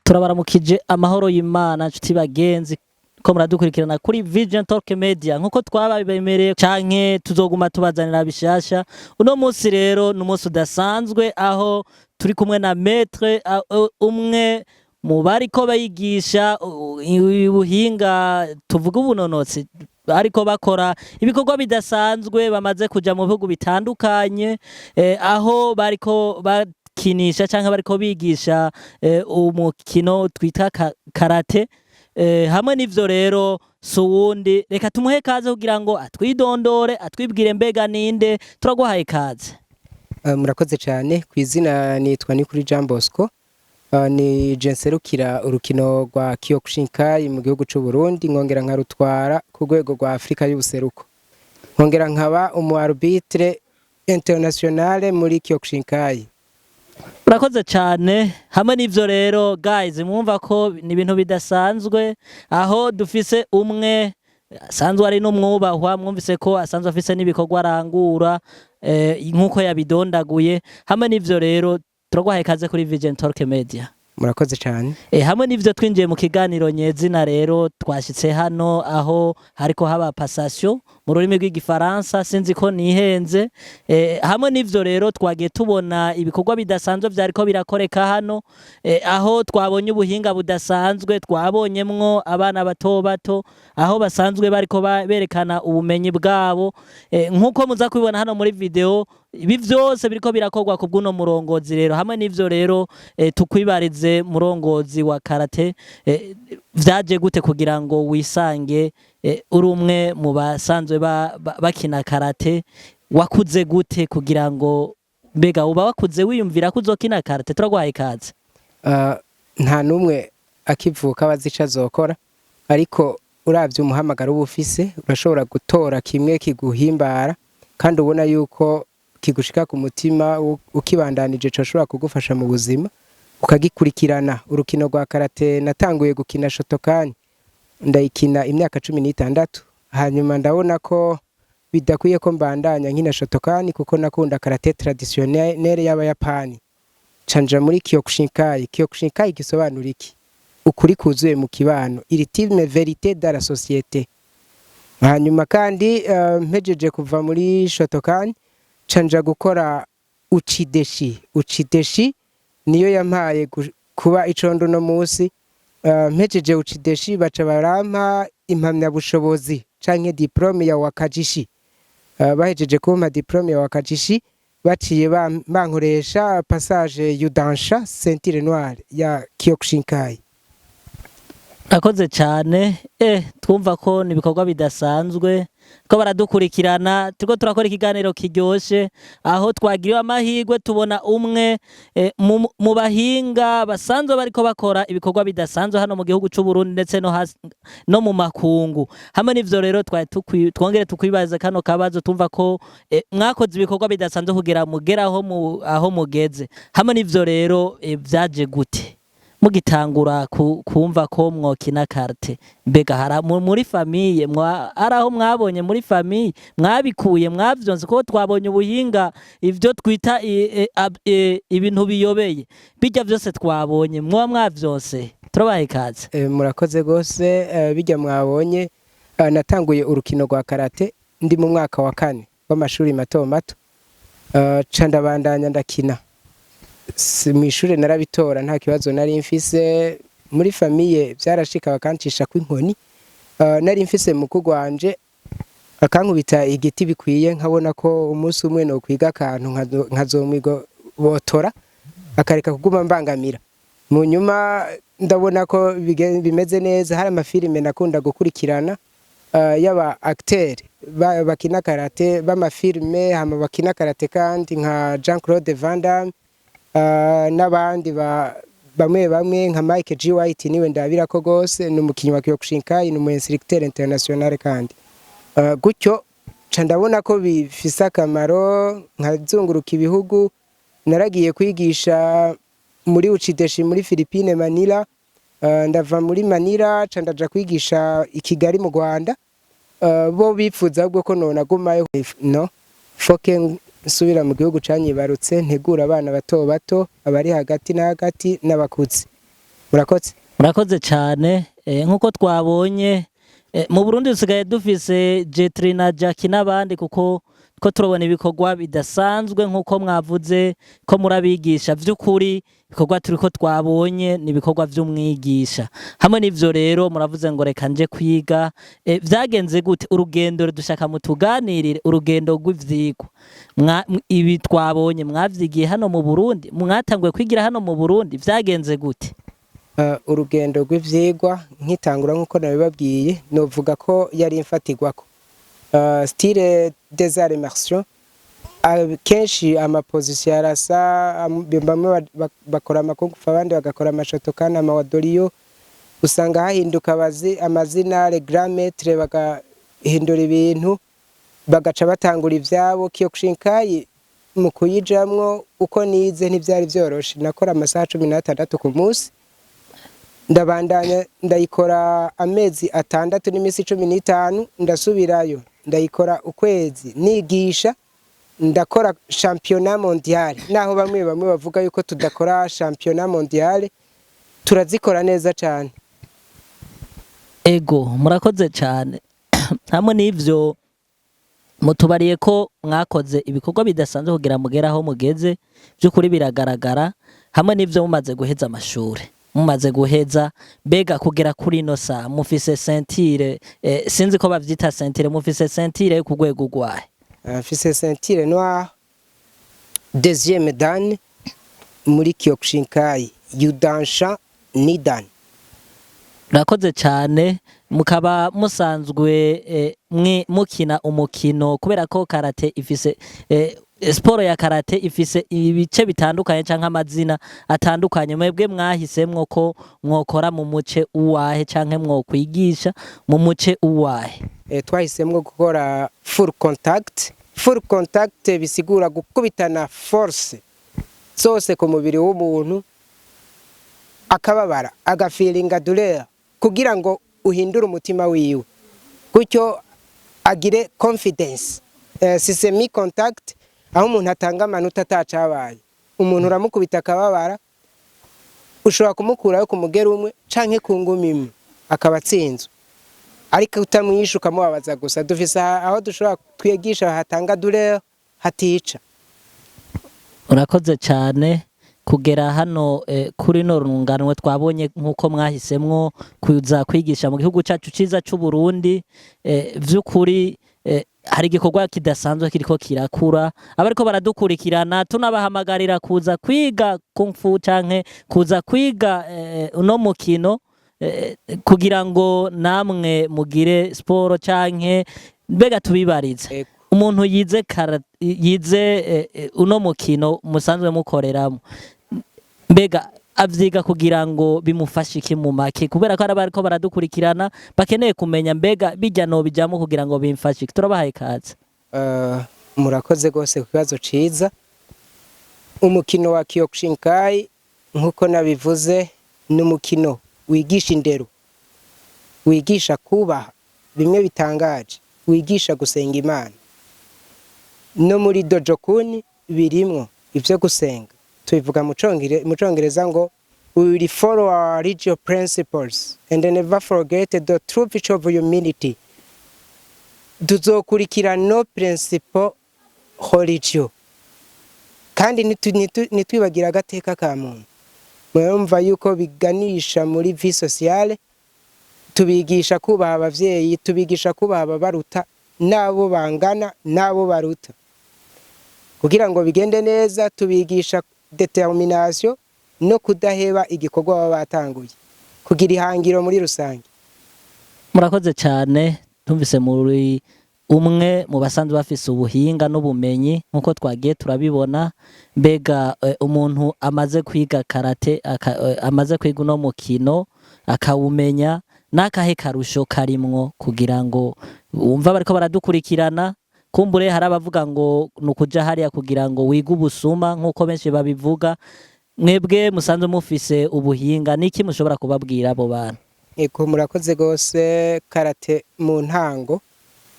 turabaramukije amahoro y'Imana nshuti bagenzi ko muradukurikirana kuri Vision Talk Media nkuko twababemereye canke tuzoguma tubazanira bishasha. Uno munsi rero n'umunsi udasanzwe aho turi kumwe na maître umwe mu bariko bayigisha ubuhinga tuvuga ubunonotsi ariko bakora ibikorwa bidasanzwe bamaze kuja mu bihugu bitandukanye aho bariko kinisha canke bariko bigisha umukino twita karate hamwe n'ivyo rero suwundi reka tumuhe kaze kugira ngo atwidondore atwibwire mbega ninde turaguhaye kaze. Murakoze cyane kwizina nitwa Nikuri Jean Bosco ni jenserukira urukino rwa Kyokushinkai mu gihugu cy'u Burundi nkongera nkarutwara ku rwego rwa Afrika y'ubuseruko nkongera nkaba umu arbitre international muri Kyokushinkai. Urakoze cyane hamwe n'ivyo rero guys mwumva ko ni ibintu bidasanzwe aho dufise umwe asanzwe ari n'umwubahwa mwumvise ko asanzwe afise n'ibikorwa arangura nkuko yabidondaguye hamwe n'ivyo rero turaguhaye kaze kuri Vision Talk Media. Murakoze cyane. Hamwe n'ivyo twinjiye mu kiganiro nyezina rero twashitse hano aho hariko haba passation mu rurimi rw'igifaransa sinzi ko nihenze hamwe n'ivyo rero twagiye tubona ibikorwa bidasanzwe vyariko birakoreka hano aho twabonye ubuhinga budasanzwe twabonyemwo abana bato bato aho basanzwe bariko berekana ubumenyi bwabo nkuko muza kubibona hano muri video ibi vyose biriko birakorwa ku bw'uno murongozi rero hamwe n'ivyo rero tukwibarize murongozi wa karate vyaje gute kugira ngo wisange uri umwe mu basanzwe bakina karate wakuze gute kugira ngo mbega uba wakuze wiyumvira ko uzokina karate turaguhaye kaze. Nta numwe akivuka bazica zokora ariko uravye umuhamagaro ubufise urashobora gutora kimwe kiguhimbara kandi ubona yuko kigushika ku mutima ukibandanije cyo shobora kugufasha mu buzima ukagikurikirana. Urukino rwa karate natanguye gukina Shotokan ndayikina imyaka 16 hanyuma ndabona ko bidakwiye ko mbandanya nkina Shotokan kuko nakunda karate traditionnelle y'abayapani canja muri Kyokushinkai. Kyokushinkai gisobanura iki? Ukuri kuzuye mu kibano, ultime vérité dans la société. Hanyuma kandi mpejeje kuva muri Shotokan canja gukora uchideshi niyo yampaye kuba icondo no munsi. Mpejeje uchideshi baca barampa impamya bushobozi canke diplome ya wakajishi. Bahejeje kumpa diplome ya wakajishi baciye bankoresha passage yudansha ceinture noire ya Kyokushinkai. Akoze cyane twumva ko nibikorwa bidasanzwe ko baradukurikirana turiko turakora ikiganiro kiryoshe aho twagiriwe amahirwe tubona umwe mu bahinga basanzwe bariko bakora ibikorwa bidasanzwe hano mu gihugu cy'u Burundi ndetse no mu makungu. Hamwe n'ivyo rero twongere tukwibaza kano kabazo tumva ko mwakoze ibikorwa bidasanzwe kugira mugeraho aho mugeze. Hamwe n'ivyo rero vyaje gute mugitangura kumva ko mwokina karate mbega muri famille araho mwabonye muri famille mwabikuye mwavyonze ko twabonye ubuhinga ivyo twita ibintu biyobeye bijya vyose twabonye mwavyonse turabaye kaze. Murakoze gose bijya mwabonye natanguye urukino rwa karate ndi mu mwaka wa 4 w'amashuri mato mato candabandanya ndakina mw'ishure narabitora nta kibazo nari mfise. Muri famille byarashika bakancisha kw'inkoni nari mfise mukuru wanje akankubita igiti bikwiye nkabona ko umunsi umwe no kwiga akantu nkazomwigo botora akareka kuguma mbangamira. Mu nyuma ndabona ko bimeze neza hari amafilime nakunda gukurikirana y'aba acteur bakina karate b'amafilime hama bakina karate kandi nka Jean-Claude Van Damme n'abandi bamwe nka Mike G. White niwe ndabira ko gose n'umukinyi wa Kyokushinkai n'umu instructeur international kandi gutyo ca ndabona ko bifise akamaro nkazunguruka ibihugu. Naragiye kwigisha muri Uchideshi muri Philippines Manila ndava muri Manila ca ndaja kwigisha i Kigali mu Rwanda bo bipfuza ubwo ko nonagumayo no foke nsubira mu gihugu canyibarutse ntegura abana bato bato abari hagati na hagati n'abakuzi. murakoze cyane nk'uko twabonye mu Burundi dusigaye dufise Jetri na Jackie n'abandi kuko turabona ibikorwa bidasanzwe nk'uko mwavuze ko murabigisha vy'ukuri ibikorwa turiko twabonye ni ibikorwa vy'umwigisha hamwe n'ivyo rero muravuze ngo reka nje kwiga vyagenze gute urugendo dushaka mutuganirire urugendo rw'ivyigwa ibi twabonye mwavyigiye hano mu Burundi mwatanguye kwigira hano mu Burundi vyagenze gute urugendo rw'ivyigwa nkitangura nk'uko nabibabwiye novuga ko yari imfatirwako style des arts martiaux kenshi amapozisiyo arasa bamwe bakora amakungufu abandi bagakora amashotokani amawadoriyo usanga hahinduka amazina le grand maître bagahindura ibintu bagaca batangura ivyabo Kyokushinkai mu kuyijamwo uko nize ntivyari vyoroshe nakora amasaha 16 ku munsi ndabandanya ndayikora amezi 6 n'imisi 15 ndasubirayo ndayikora ukwezi nigisha ndakora championnat mondial naho bamwe bavuga yuko tudakora championnat mondial turazikora neza cyane ego murakoze cyane hamwe n'ivyo mutubariye ko mwakoze ibikorwa bidasanzwe kugira mugeraho mugeze by'ukuri biragaragara hamwe n'ivyo mumaze guheza amashuri mumaze guheza bega kugera kuri no saa mufise ceinture sinzi ko bavyita ceinture mufise ceinture ku rwego rwahe mfise ceinture noire deuxième dan muri Kyokushinkai Yudansha Nidan. Murakoze cyane mukaba musanzwe mukina umukino kubera ko karate ifise sport ya karate ifise ibice bitandukanye canke amazina atandukanye mwebwe mwahisemwo ko mwokora mu muce uwahe canke mwokwigisha mu muce uwahe twahisemwo gukora full contact bisigura gukubitana force zose ku mubiri w'umuntu akababara agafilinga douleur kugira ngo uhindure umutima wiwe gutyo agire confidence si semi contact aho umuntu atanga amanota atacabaye umuntu uramukubita akababara ushobora kumukurayo ku mugero umwe canke ku ngumi imwe akabatsinzwe ariko utamwisha ukamubabaza gusa dufise aho dushobora kwigisha hatanga douleur hatica. Urakoze cyane kugera hano kuri no runganwe twabonye nkuko mwahisemwo kuza kwigisha mu gihugu cyacu ciza cy'u Burundi vy'ukuri hari igikorwa kidasanzwe kiriko kirakura abariko baradukurikirana tunabahamagarira kuza kwiga kung fu canke kuza kwiga uno mukino kugira ngo namwe mugire sport canke mbega tubibarize umuntu yize uno mukino musanzwe mukoreramo mbega avyiga kugira ngo bimufashe iki mu make kubera ko arabariko baradukurikirana bakeneye kumenya mbega bijya no bijamo kugira ngo bimfashe turabahaye kaza. Murakoze gose ku kibazo ciza. Umukino wa Kyokushinkai nkuko nabivuze ni umukino wigisha indero, wigisha kubaha bimwe bitangaje, wigisha gusenga Imana. No muri dojokuni birimwo ivyo gusenga tubivuga mu Congereza ngo we will follow our religious principles and never forget the true virtue of humility. Tuzokurikira no principle religieux kandi nitwibagira agateka ka muntu. Mwumva yuko biganisha muri vie sociale, tubigisha kubaha abavyeyi, tubigisha kubaha ababaruta nabo bangana nabo baruta. Kugira ngo bigende neza tubigisha determination no kudaheba igikorwa baba batanguye kugira ihangiro muri rusange. Murakoze cyane tumvise muri umwe mu basanzwe bafise ubuhinga n'ubumenyi nkuko twagiye turabibona mbega umuntu amaze kwiga karate amaze kwiga no mukino akawumenya nakahe karusho karimwo kugira ngo umva bariko baradukurikirana kumbure harabavuga ngo nukuja hariya kugira ngo wiga ubusuma nkuko benshi babivuga mwebwe musanzwe mufise ubuhinga niki mushobora kubabwira abo bantu? Eko murakoze gose karate mu ntango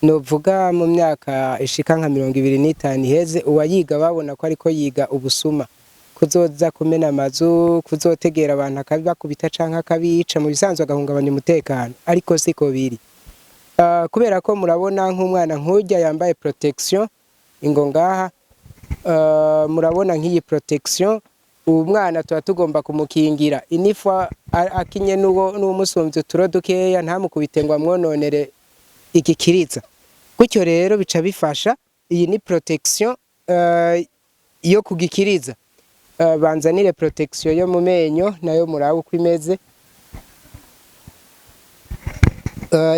novuga mu myaka ishika nka 25 iheze uwayiga babona ko ariko yiga ubusuma kuzoza kumena amazu, kuzotegera abantu akabakubita canke akabica, mu bisanzwe agahungabanya umutekano, ariko siko biri. Kubera ko murabona nk'umwana nk'urya yambaye protection ingo ngaha, murabona nk'iyi protection, uwo mwana tuba tugomba kumukingira inifwa akinye n'umusumvye uturo dukeya ntamukubite ngo amwononere igikiriza. Gutyo rero bica bifasha, iyi ni protection yo kugikiriza. Banzanire protection yo mu menyo nayo murabe uko imeze.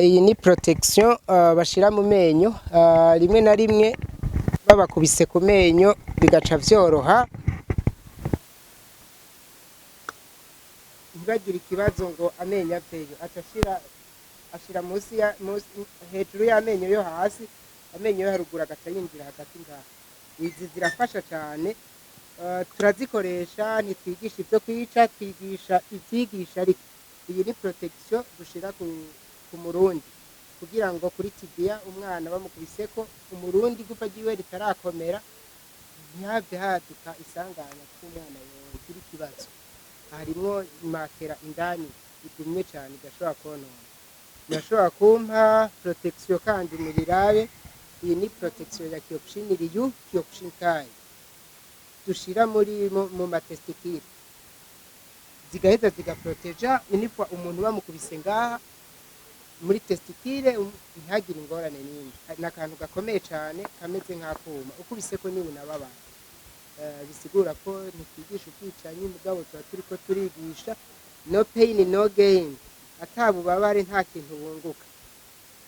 Iyi ni protection bashira mu menyo, rimwe na rimwe babakubise ku menyo bigaca vyoroha, ntibagire ikibazo ngo amenyo aveyo, ashira munsi hejuru y'amenyo yo hasi, amenyo yo haruguru agaca yinjira hagati ngaha. Izi zirafasha cyane, turazikoresha, ntitwigisha ibyo kwica, twigisha ivyigisha. Ariko iyi ni protection dushira ku murundi kugira ngo kuri tibia umwana bamukubiseko umurundi gufa giwe ritarakomera ntihave haduka isanganya k'umwana yogira ikibazo. Harimwo matera indani idumye cyane igashobora konona. Nashobora kumpa protection kandi murirabe, iyi ni protection ya Kyokushin Ryu Kyokushinkai dushira mu matestikire, zigaheza zigaproteja inifwa umuntu bamukubise ngaha muri testikire ntihagire ingorane n'imwe. N'akantu gakomeye cyane kameze nk'akuma, ukubiseko niwe nababana. Bisigura ko ntitwigisha ubwicanyi, mugabo tuba turiko turigisha no pain no gain, atabubabare nta kintu wunguka.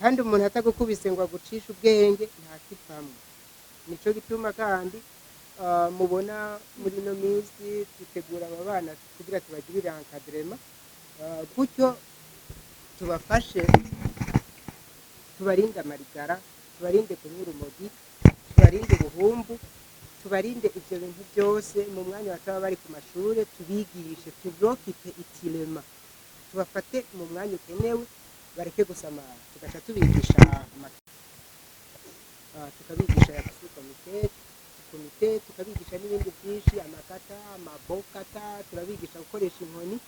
Kandi umuntu atagukubise ngo agucishe ubwenge nta kivamwo. Nico gituma kandi mubona muri no minsi dutegura aba bana kugira tubagirire encadrement, gutyo tubafashe, tubarinde amarigara, tubarinde kunywa urumogi, tubarinde ubuhumbu, tubarinde ivyo bintu byose. Mu mwanya bataba bari ku mashure tubigishe, turokipe itilema, tubafate mu mwanya ukenewe, bareke gusamara. Tugaca tubigisha tukabigisha ya komite, tukabigisha n'ibindi byinshi, amakata, amabokata, turabigisha gukoresha inkoni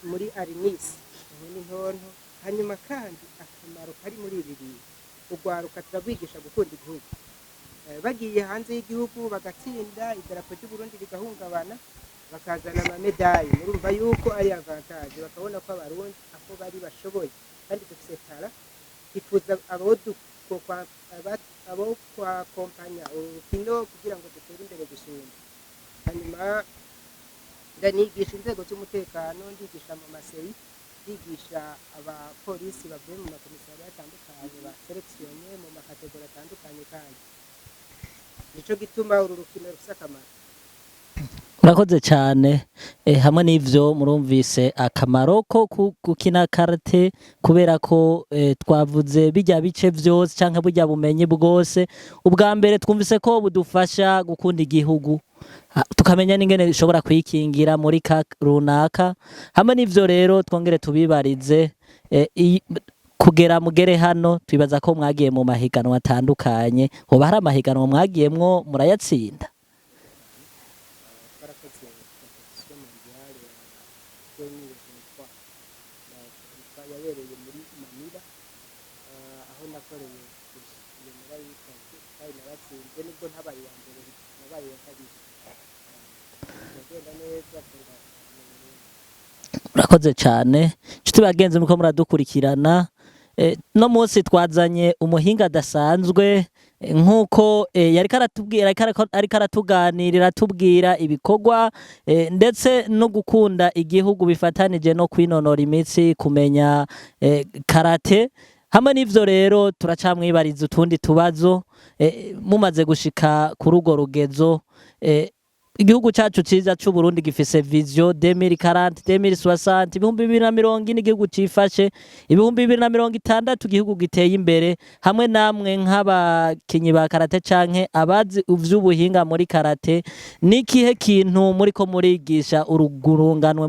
muri arinisi, inkoni ntonto. Hanyuma kandi akamaro kari muri ibi bintu, ugwaruka turabigisha gukunda igihugu. Bagiye hanze y'igihugu bagatsinda, idarapo ry'u Burundi rigahungabana, bakazana amamedayi, murumva yuko ari avantage, bakabona ko abarundi aho bari bashoboye kandi dufise tara. Twifuza abo kwa kompanya urukino kugira ngo dutere imbere gusumba. Hanyuma ndanigisha inzego z'umutekano, ndigisha mu maseri, ndigisha abapolisi bavuye mu makomisariya atandukanye, ba selectionne mu makategori atandukanye. Kandi nico gituma uru rukino rufise akamaro. Urakoze cyane. Hamwe n'ivyo murumvise akamaro ko gukina karate, kubera ko twavuze bijya bice vyose canke burya bumenyi bwose. Ubwa mbere twumvise ko budufasha gukunda igihugu, tukamenya n'ingene bishobora kwikingira muri runaka. Hamwe n'ivyo rero twongere tubibarize, kugera mugere hano twibaza ko mwagiye mu mahiganwa atandukanye. Hoba hari amahiganwa mwagiyemwo murayatsinda? Yabereye muri Manila, aho nakoreye kandi naratsinze, nubwo ntabaye wa mbere nabaye wa kabiri. Ndagenda neza. Urakoze cyane. Nshuti bagenzi muko muradukurikirana, no munsi twazanye umuhinga adasanzwe, nkuko ariko aratuganirira tubwira ibikorwa ndetse no gukunda igihugu bifatanije no kwinonora imitsi, kumenya karate. Hamwe n'ivyo rero turacamwibariza utundi tubazo. Mumaze gushika kuri urwo rugezo, igihugu cacu ciza c'u Burundi gifise vision 2040 2060, 2040 igihugu cifashe, 2060 igihugu giteye imbere. Hamwe namwe nk'abakinyi ba karate canke abazi uvy'ubuhinga muri karate, nikihe kintu muriko murigisha urugurunganwe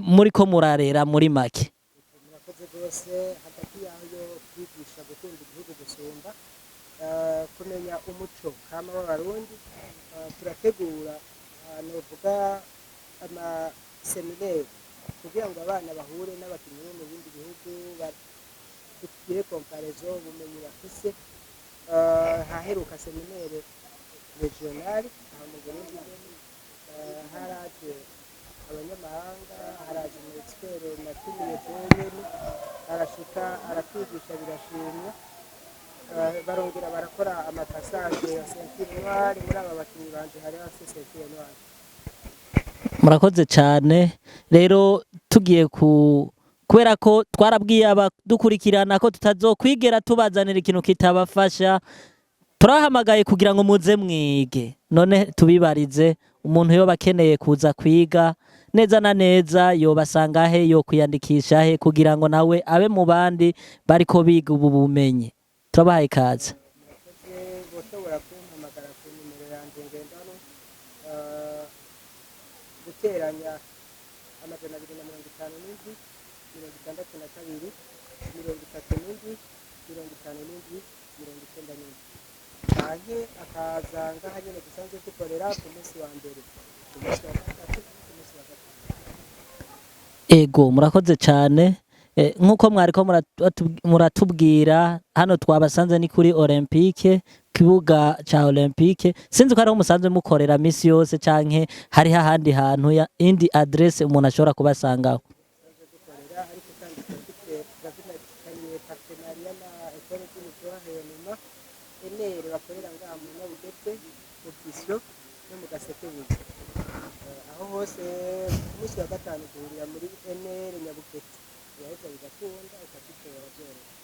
muriko murarera muri make? Murakoze rwose. Hagati yaho kwigisha gukunda igihugu gusumba, kumenya umuco kama w'abarundi. Turategura novuga amaseminaire kugira ngo abana bahure n'abakinnyi bo mu bindi bihugu tugire comparaison ubumenyi bafise. Haheruka seminaire regionale aha mu Burundi, haraje abanyamahanga, haraje mu expert natumiye jenyene arashika aratwigisha birashimwa. Barongera barakora amapassage ya ceinture noire. Muri aba bakinnyi banje hari hasi ceinture noire. murakoze cyane rero tugiye kubera ko twarabwiye abadukurikirana ko tutazokwigera tubazanira ikintu kitabafasha, turahamagaye kugira ngo muze mwige. None tubibarize, umuntu yoba akeneye kuza kwiga neza na neza yobasanga he, yo kwiyandikisha he kugira ngo nawe abe mu bandi bariko biga ubu bumenyi? Turabahaye ikaze. Boshobora kumpamagara ku nimero yanjye ngendanwa, guteranya 257 62 37 57 97 canke akaza ngaha nyene dusanzwe dukorera ku munsi wa mbere, ku munsi wa gatatu, ku munsi wa gatanu. Ego murakoze cyane. Nk'uko mwariko muratubwira hano twabasanze ni kuri Olympique, kibuga ca Olympique. Sinzi ko ari umusanzwe mukorera misi yose canke hari hahandi hantu indi adresse umuntu ashobora kubasangaho? Ariko kandi turafitanye partenariat na Ecole d'Unitoire Heyonima enere bakorera ngaha mu Nyabugete mu Kisyo no mu Gasekebuye. Aho hose ku munsi wa gatanu duhurira muri enere Nyabugete, yaheza bigakunda ukadutora byoroshye.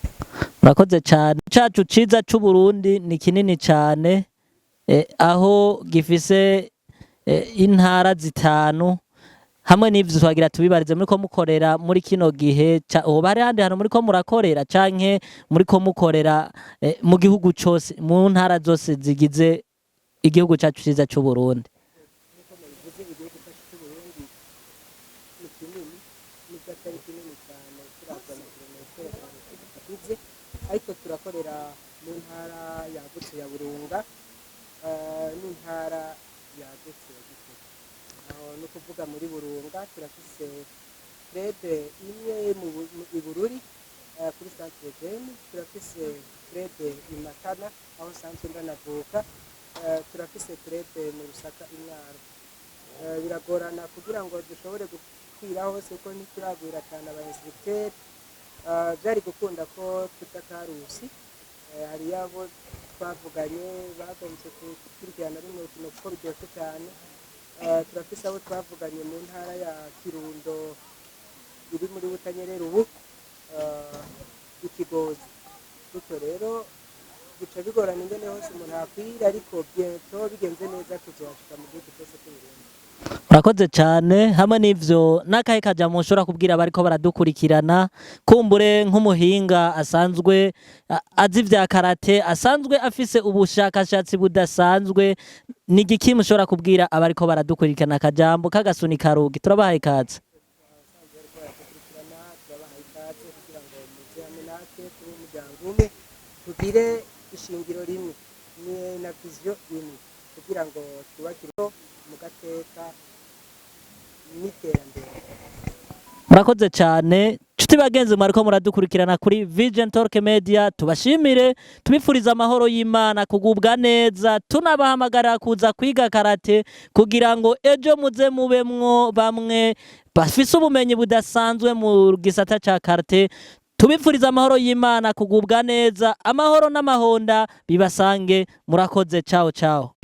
Murakoze cyane. Cacu ciza c'u Burundi ni kinini cyane, aho gifise intara zitanu. Hamwe n'ivyo twagira tubibarize, muriko mukorera muri kino gihe hoba hari handi hantu muriko murakorera canke muriko mukorera mu gihugu cose, mu ntara zose zigize igihugu cacu ciza c'u Burundi? Nkuko mubivuze, igihugu cyacu cy'u Burundi ni kinini, nubwo atari kinini cyane turavye na kilometero tugize, ariko turakorera mu ntara yagutse ya Burunga n'intara yagutse ya Gitega. Aho ni ukuvuga muri Burunga turafise club imwe i Bururi kuri Centre Jeune, turafise club i Matana aho sanzwe ndanavuka, turafise club mu Rusaka i Mwaro. Biragorana kugira ngo dushobore gukwira hose kuko ntituragwira cyane aba instructeur. Byari gukunda ko tuta Karusi, hari abo twavuganye bagombye gukurikirana rimwe urukino kuko biryoshye cyane. Turafise abo twavuganye mu ntara ya Kirundo iri muri Butanyerera ubu Ikigozi. Bityo rero bica bigorana ingene hose umuntu akwira, ariko bientôt bigenze neza tuzohashika mu gihugu cyose cy'u Burundi. Murakoze cyane. Hamwe n'ivyo n'akahe kajambo mushobora kubwira bariko baradukurikirana, kumbure nk'umuhinga asanzwe azi vya karate, asanzwe afise ubushakashatsi budasanzwe, ni igiki mushobora kubwira abariko baradukurikirana? Akajambo k'agasuni karugi. Turabahaye ikaze. Turabahaye ikaze kugira ngo muze hamwe natwe tube umuryango umwe, tugire ishingiro rimwe na vision imwe kugira ngo twubakire mu gateka n'iterambere. Murakoze cyane. Nshuti bagenzi mwariko muradukurikirana kuri Vision Talk Media, tubashimire, tubifuriza amahoro y'Imana, kugubwa neza, tunabahamagarira kuza kwiga karate kugira ngo ejo muze mubemwo bamwe bafise ubumenyi budasanzwe mu gisata ca karate. Tubifuriza amahoro y'Imana, kugubwa neza, amahoro n'amahonda bibasange. Murakoze, ciao ciao.